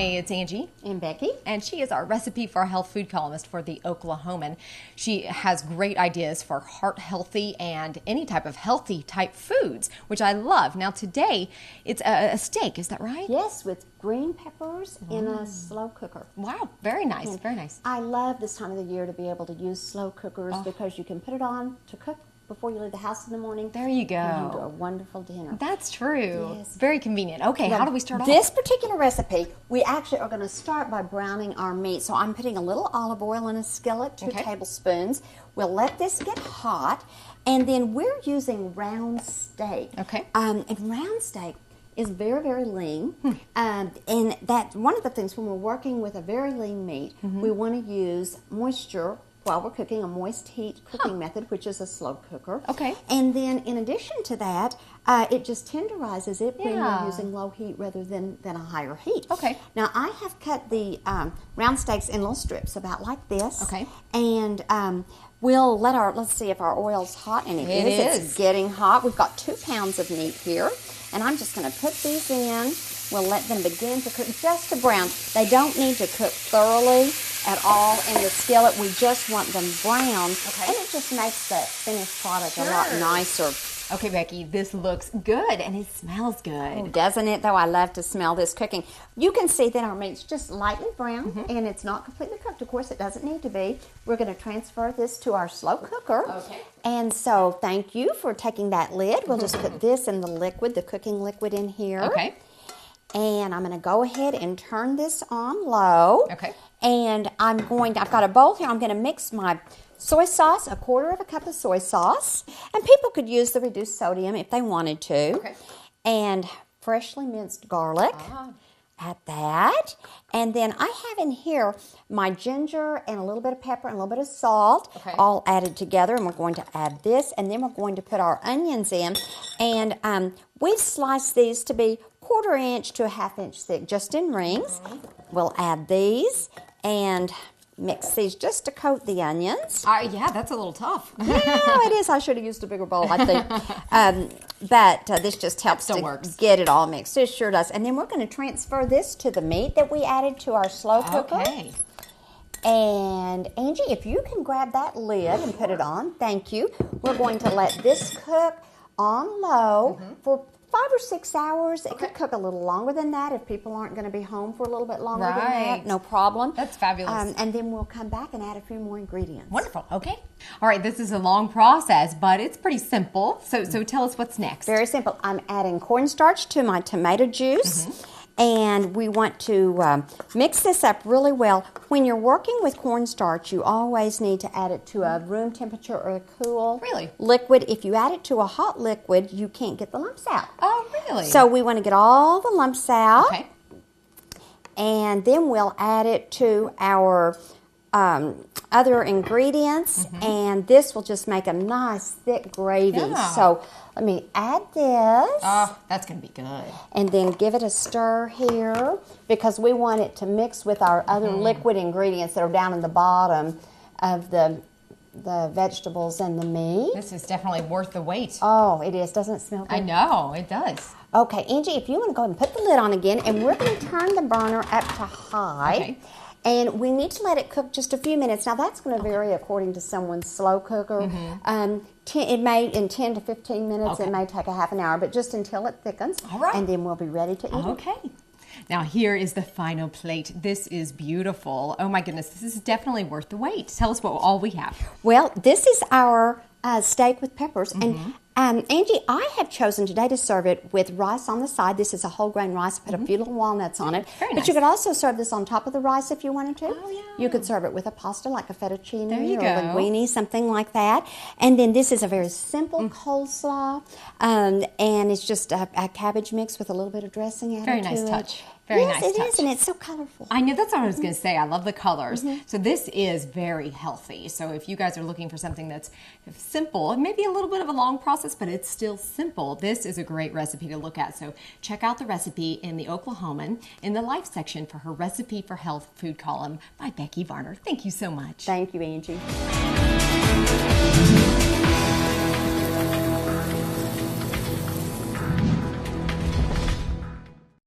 Hey, it's Angie. And Becky. And she is our recipe for a health food columnist for the Oklahoman. She has great ideas for heart-healthy and any type of healthy type foods, which I love. Now today, it's a steak, is that right? Yes, with green peppers in a slow cooker. Wow, very nice, And very nice. I love this time of the year to be able to use slow cookers because you can put it on to cook before you leave the house in the morning. There you go. And you do a wonderful dinner. That's true. Yes. Very convenient. Okay, Now, how do we start off? This particular recipe, we actually are going to start by browning our meat. So I'm putting a little olive oil in a skillet, 2 tablespoons. We'll let this get hot, and then we're using round steak. Okay. And round steak is very, very lean. And that's one of the things when we're working with a very lean meat, we want to use moisture while we're cooking, a moist heat cooking method, which is a slow cooker. Okay. And then in addition to that, it just tenderizes it when you're using low heat rather than a higher heat. Okay. Now I have cut the round steaks in little strips about like this. Okay. And we'll let's see if our oil's hot, and it is. It's getting hot. We've got 2 pounds of meat here, and I'm just going to put these in. We'll let them begin to cook just to brown. They don't need to cook thoroughly at all in the skillet. We just want them brown, and it just makes the finished product a lot nicer. Okay, Becky, this looks good, and it smells good. Oh, doesn't it, though? I love to smell this cooking. You can see that our meat's just lightly brown, and it's not completely cooked. Of course, it doesn't need to be. We're going to transfer this to our slow cooker. Okay. And so thank you for taking that lid. We'll just put this in the liquid, the cooking liquid in here. Okay. And I'm going to go ahead and turn this on low. Okay. And I've got a bowl here. I'm going to mix my soy sauce, 1/4 cup of soy sauce. And people could use the reduced sodium if they wanted to. Okay. And freshly minced garlic. Add that. And then I have in here my ginger and a little bit of pepper and a little bit of salt, all added together. And we're going to add this. And then we're going to put our onions in. And we've sliced these to be 1/4 inch to 1/2 inch thick, just in rings. We'll add these and mix these just to coat the onions. Yeah, that's a little tough. Yeah, it is. I should have used a bigger bowl, I think. But this just helps to get it all mixed. It sure does. And then we're going to transfer this to the meat that we added to our slow cooker. Okay. And Angie, if you can grab that lid and put it on, thank you. We're going to let this cook on low for 5 or 6 hours. It could cook a little longer than that if people aren't going to be home for a little bit longer than that. No problem. That's fabulous. And then we'll come back and add a few more ingredients. Wonderful. Okay. All right. This is a long process, but it's pretty simple. So tell us what's next. Very simple. I'm adding cornstarch to my tomato juice. And we want to mix this up really well. When you're working with cornstarch, you always need to add it to a room temperature or a cool liquid. If you add it to a hot liquid, you can't get the lumps out. Oh, really? So we want to get all the lumps out. Okay. And then we'll add it to our other ingredients. And this will just make a nice thick gravy. So let me add this. Oh, that's going to be good. And then give it a stir here because we want it to mix with our other liquid ingredients that are down in the bottom of the vegetables and the meat. This is definitely worth the wait. Oh, it is. Doesn't it smell good? I know, it does. Okay, Angie, if you want to go ahead and put the lid on again, and we're going to turn the burner up to high. Okay. And we need to let it cook just a few minutes. Now, that's going to vary according to someone's slow cooker. It may, in 10 to 15 minutes, it may take a half an hour, but just until it thickens. All right. And then we'll be ready to eat it. Okay. Now, here is the final plate. This is beautiful. Oh, my goodness. This is definitely worth the wait. Tell us what all we have. Well, this is our steak with peppers. And Angie, I have chosen today to serve it with rice on the side. This is a whole grain rice. Put a few little walnuts on it. Very but nice. you could also serve this on top of the rice if you wanted to. Oh, yeah. You could serve it with a pasta like a fettuccine There you or go. a linguine, something like that. And then this is a very simple coleslaw. And it's just a cabbage mix with a little bit of dressing added to it. Very nice touch. Very nice touch. Yes, it is, and it's so colorful. I know, that's what I was going to say. I love the colors. So this is very healthy. So if you guys are looking for something that's simple, maybe a little bit of a long process, but it's still simple, this is a great recipe to look at. So check out the recipe in the Oklahoman in the Life section for her Recipe for Health food column by Becky Varner. Thank you so much. Thank you, Angie.